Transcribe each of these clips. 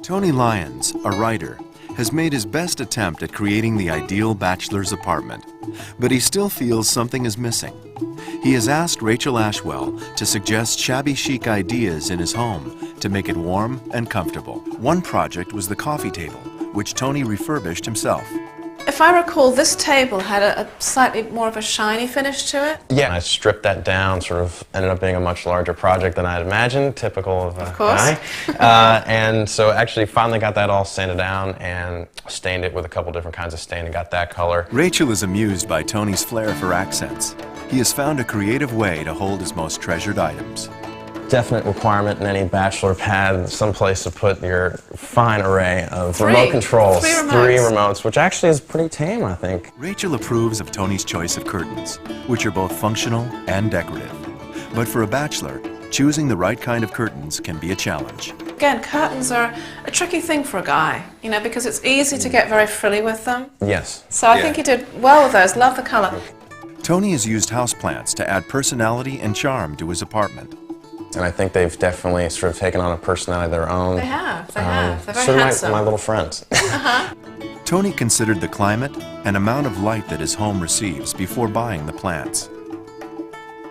Tony Lyons, a writer, has made his best attempt at creating the ideal bachelor's apartment, but he still feels something is missing. He has asked Rachel Ashwell to suggest shabby chic ideas in his home to make it warm and comfortable. One project was the coffee table, which Tony refurbished himself. If I recall, this table had a slightly more of a shiny finish to it. Yeah, I stripped that down, sort of ended up being a much larger project than I'd imagined, typical of a guy. And so actually finally got that all sanded down and stained it with a couple different kinds of stain and got that color. Rachel is amused by Tony's flair for accents. He has found a creative way to hold his most treasured items. Definite requirement in any bachelor pad, someplace to put your fine array of remote controls. Three remotes, which actually is pretty tame, I think. Rachel approves of Tony's choice of curtains, which are both functional and decorative. But for a bachelor, choosing the right kind of curtains can be a challenge. Again, curtains are a tricky thing for a guy, you know, because it's easy to get very frilly with them. Yes. So I think he did well with those. Love the color. Tony has used houseplants to add personality and charm to his apartment. And I think they've definitely sort of taken on a personality of their own. They have. They're very sort handsome. of my little friends. Tony considered the climate and amount of light that his home receives before buying the plants.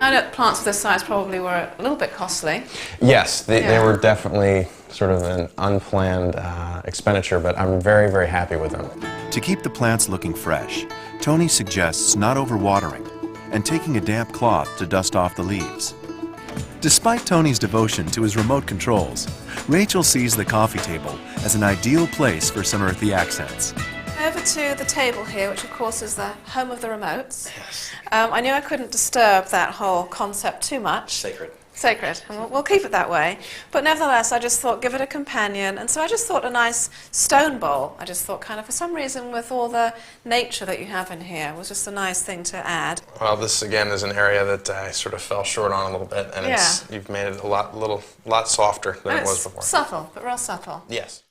I know plants of this size probably were a little bit costly. Yes, they were definitely sort of an unplanned expenditure, but I'm very, very happy with them. To keep the plants looking fresh, Tony suggests not overwatering and taking a damp cloth to dust off the leaves. Despite Tony's devotion to his remote controls, Rachel sees the coffee table as an ideal place for some earthy accents. Over to the table here, which of course is the home of the remotes. Yes. I knew I couldn't disturb that whole concept too much. Sacred, and we'll keep it that way. But nevertheless, I just thought, give it a companion, and so I just thought a nice stone bowl. I just thought kind of, for some reason, with all the nature that you have in here, was just a nice thing to add. Well, this again is an area that I sort of fell short on a little bit, and you've made it a lot softer than it was before. Subtle, but real subtle. Yes.